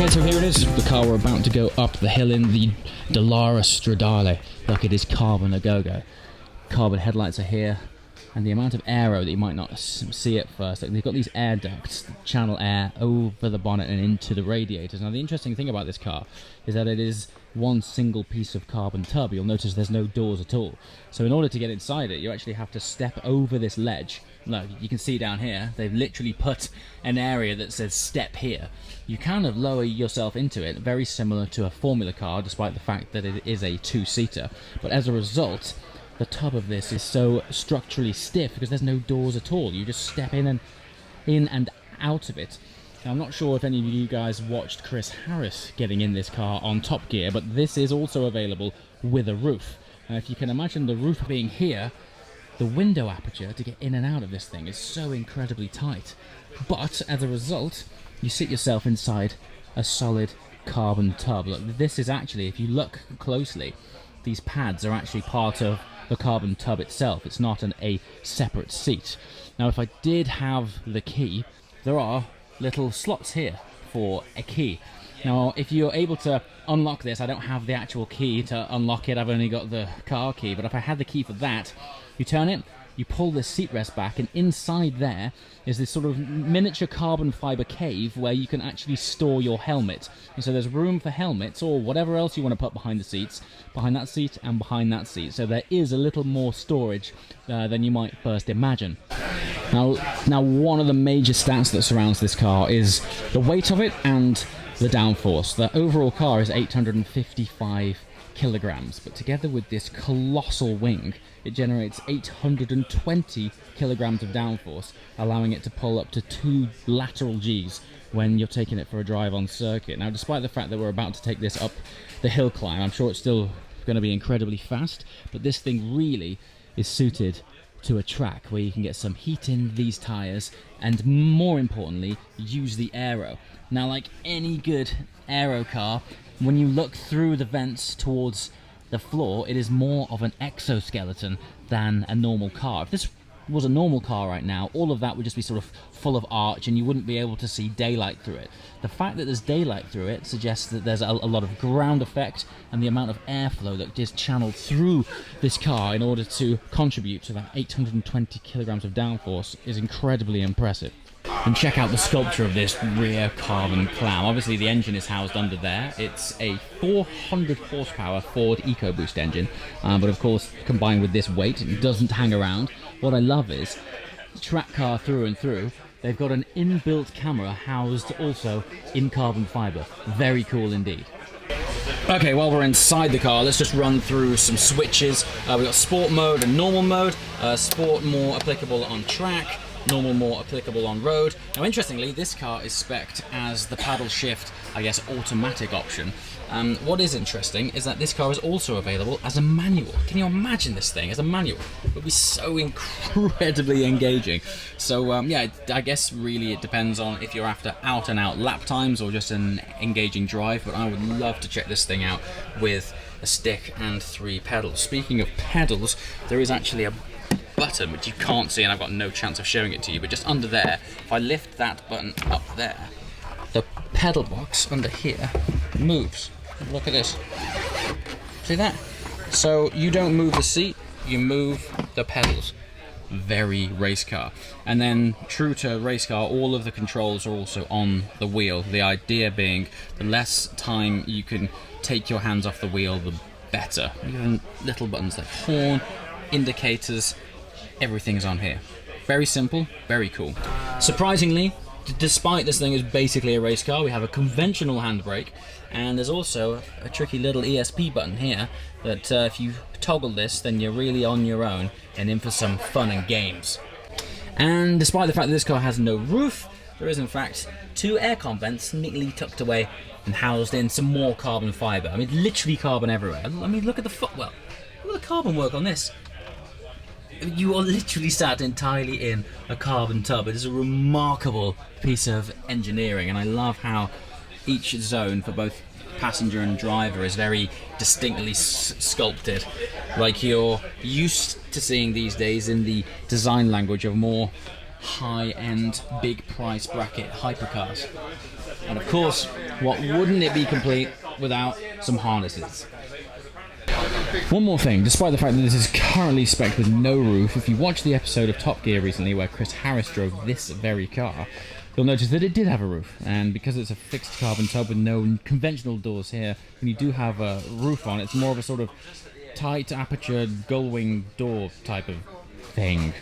Right, so here it is, the car we're about to go up the hill in, the Dallara Stradale. Look, it is carbon a go-go. Carbon headlights are here, and the amount of aero that you might not see at first, like they've got these air ducts that channel air over the bonnet and into the radiators. Now the interesting thing about this car is that it is one single piece of carbon tub. You'll notice there's no doors at all. So in order to get inside it, you actually have to step over this ledge. Look, you can see down here, they've literally put an area that says step here. You kind of lower yourself into it, very similar to a Formula car, despite the fact that it is a two-seater. But as a result, the tub of this is so structurally stiff because there's no doors at all. You just step in and out of it. Now, I'm not sure if any of you guys watched Chris Harris getting in this car on Top Gear, but this is also available with a roof. Now, if you can imagine the roof being here, the window aperture to get in and out of this thing is so incredibly tight. But as a result, you sit yourself inside a solid carbon tub. Look, this is actually, if you look closely, these pads are actually part of the carbon tub itself. It's not a separate seat. Now, if I did have the key, there are little slots here for a key. Now, if you're able to unlock this, I don't have the actual key to unlock it, I've only got the car key, but if I had the key for that, you turn it, you pull this seat rest back, and inside there is this sort of miniature carbon fibre cave where you can actually store your helmet. And so there's room for helmets or whatever else you want to put behind the seats, behind that seat and behind that seat. So there is a little more storage than you might first imagine. Now, one of the major stats that surrounds this car is the weight of it and the downforce. The overall car is 855 kilograms, but together with this colossal wing, it generates 820 kilograms of downforce, allowing it to pull up to 2 lateral Gs when you're taking it for a drive on circuit. Now, despite the fact that we're about to take this up the hill climb, I'm sure it's still going to be incredibly fast, but this thing really is suited to a track where you can get some heat in these tyres and, more importantly, use the aero. Now, like any good aero car, when you look through the vents towards the floor, it is more of an exoskeleton than a normal car. If this was a normal car right now, all of that would just be sort of full of arch and you wouldn't be able to see daylight through it. The fact that there's daylight through it suggests that there's a lot of ground effect, and the amount of airflow that is channeled through this car in order to contribute to that 820 kilograms of downforce is incredibly impressive. And check out the sculpture of this rear carbon clam. Obviously the engine is housed under there. It's a 400 horsepower Ford EcoBoost engine, but of course combined with this weight, it doesn't hang around. What I love is, track car through and through, they've got an inbuilt camera housed also in carbon fibre. Very cool indeed. Okay, while we're inside the car, let's just run through some switches. We've got sport mode and normal mode. Sport more applicable on track, normal more applicable on road. Now interestingly, this car is spec'd as the paddle shift, I guess, automatic option. What is interesting is that this car is also available as a manual. Can you imagine this thing as a manual? It would be so incredibly engaging. So yeah, I guess really it depends on if you're after out and out lap times or just an engaging drive, but I would love to check this thing out with a stick and 3 pedals. Speaking of pedals, there is actually a button which you can't see, and I've got no chance of showing it to you, but just under there, if I lift that button up there, the pedal box under here moves. Look at this. See that? So you don't move the seat, you move the pedals. Very race car. And then, true to race car, all of the controls are also on the wheel. The idea being, the less time you can take your hands off the wheel, the better. Even little buttons like horn, indicators, everything's on here. Very simple, very cool. Surprisingly, despite this thing is basically a race car, we have a conventional handbrake, and there's also a tricky little ESP button here that if you toggle this, then you're really on your own and in for some fun and games. And despite the fact that this car has no roof, there is in fact 2 aircon vents neatly tucked away and housed in some more carbon fibre. I mean, literally carbon everywhere. I mean, look at the footwell. Look at the carbon work on this. You are literally sat entirely in a carbon tub. It is a remarkable piece of engineering, and I love how each zone for both passenger and driver is very distinctly sculpted, like you're used to seeing these days in the design language of more high-end, big price bracket hypercars. And of course, what wouldn't it be complete without some harnesses? One more thing, despite the fact that this is currently spec'd with no roof, if you watched the episode of Top Gear recently where Chris Harris drove this very car, you'll notice that it did have a roof, and because it's a fixed carbon tub with no conventional doors here, when you do have a roof on, it's more of a sort of tight aperture gull-wing door type of thing.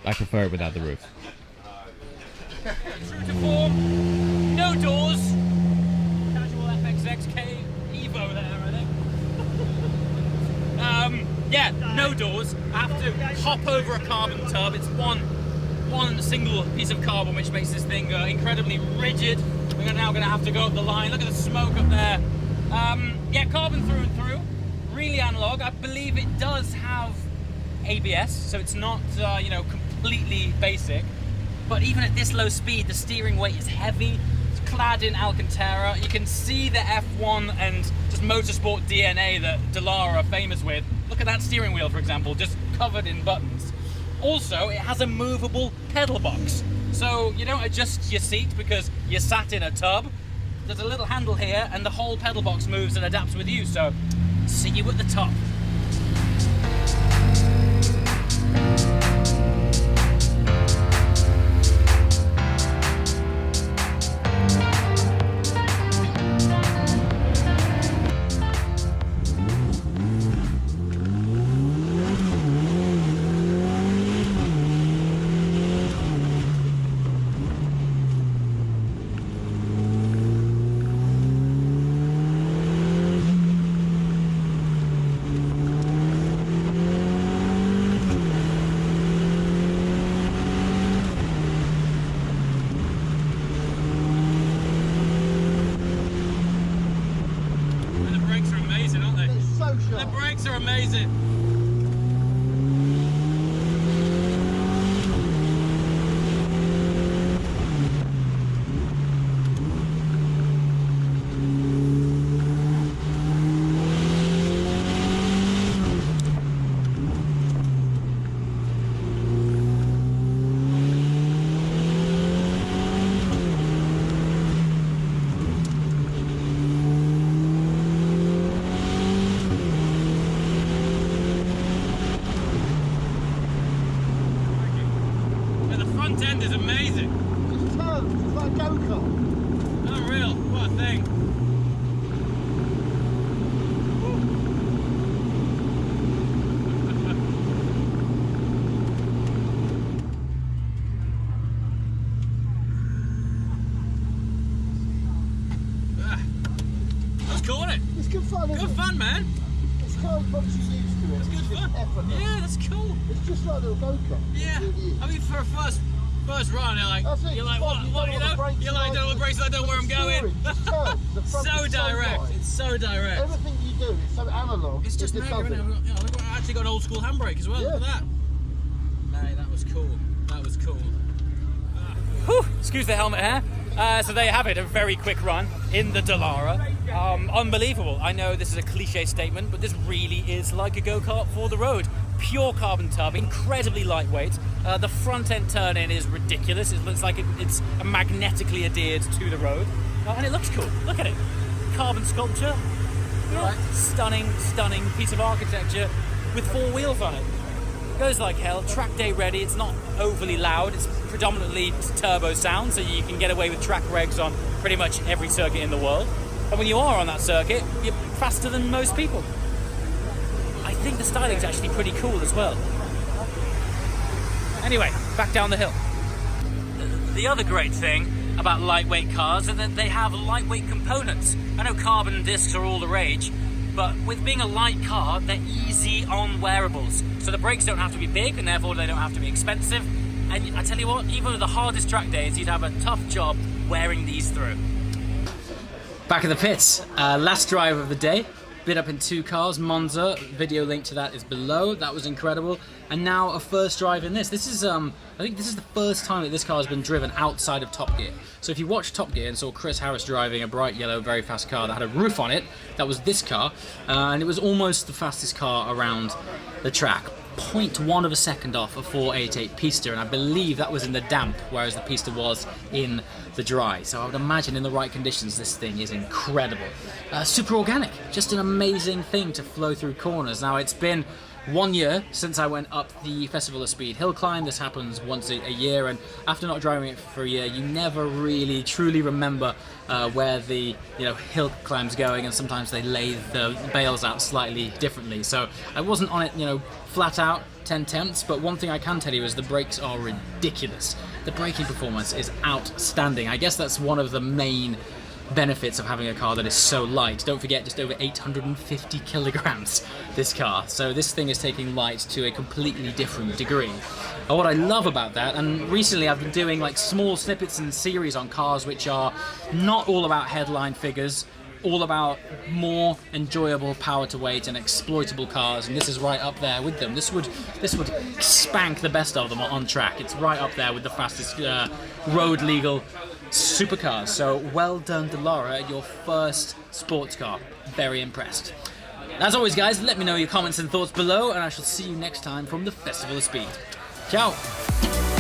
I prefer it without the roof. True to form, no doors. Casual FXXK Evo there, I think. Yeah, no doors. I have to hop over a carbon tub. It's one single piece of carbon, which makes this thing incredibly rigid. We're now going to have to go up the line. Look at the smoke up there. Yeah, carbon through and through. Really analog. I believe it does have ABS, so it's not you know, completely basic. But even at this low speed, the steering weight is heavy. It's clad in Alcantara. You can see the F1 and just motorsport DNA that Dallara are famous with. Look at that steering wheel, for example, just covered in buttons. Also, it has a movable pedal box. So you don't adjust your seat because you're sat in a tub. There's a little handle here and the whole pedal box moves and adapts with you. So see you at the top. The brakes are amazing. Front end is amazing. It's turns, it's like a go-kart. Unreal, what a thing. That's cool, isn't it? It's good fun, isn't Good it? fun, man. It's kind of once you're used to it. It's good fun. Effortless. Yeah, that's cool. It's just like a little go-kart. Yeah. It really is. I mean, for a first run, you're like, what, you know? You're like, don't know what brakes, I don't know where I'm going. So direct. It's so direct. Everything you do, it's so analog. It's just mega, isn't it? Look, I actually got an old school handbrake as well. Yeah. Look at that. Mate, that was cool. That was cool. Whew, excuse the helmet hair. So there you have it, a very quick run in the Dallara. Unbelievable. I know this is a cliche statement, but this really is like a go-kart for the road. Pure carbon tub, incredibly lightweight. The front end turn-in is ridiculous. It looks like it's magnetically adhered to the road. And it looks cool. Look at it. Carbon sculpture. Yeah. Stunning, stunning piece of architecture with 4 wheels on it. Goes like hell, track day ready. It's not overly loud. It's predominantly turbo sound, so you can get away with track regs on pretty much every circuit in the world. And when you are on that circuit, you're faster than most people. I think the styling's actually pretty cool as well. Anyway, back down the hill. The other great thing about lightweight cars is that they have lightweight components. I know carbon discs are all the rage, but with being a light car, they're easy on wearables. So the brakes don't have to be big, and therefore they don't have to be expensive. And I tell you what, even with the hardest track days, you'd have a tough job wearing these through. Back at the pits, last drive of the day. Been up in 2 cars, Monza, video link to that is below, that was incredible. And now a first drive in this. This is, I think this is the first time that this car has been driven outside of Top Gear. So if you watched Top Gear and saw Chris Harris driving a bright yellow, very fast car that had a roof on it, that was this car, and it was almost the fastest car around the track. 0.1 of a second off a 488 Pista, and I believe that was in the damp, whereas the Pista was in the dry. So I would imagine in the right conditions, this thing is incredible. Super organic, just an amazing thing to flow through corners. Now, it's been 1 year since I went up the Festival of Speed hill climb. This happens once a year, and after not driving it for a year, you never really truly remember where the hill climb's going, and sometimes they lay the bales out slightly differently. So I wasn't on it flat out 10 temps, but one thing I can tell you is the brakes are ridiculous. The braking performance is outstanding. I guess that's one of the main benefits of having a car that is so light. Don't forget, just over 850 kilograms, this car. So this thing is taking light to a completely different degree. And what I love about that, and recently I've been doing like small snippets and series on cars which are not all about headline figures, all about more enjoyable power to weight and exploitable cars, and this is right up there with them. This would spank the best of them on track. It's right up there with the fastest road legal supercars. So well done, Dallara, your first sports car. Very impressed. As always, guys, let me know your comments and thoughts below, and I shall see you next time from the Festival of Speed. Ciao!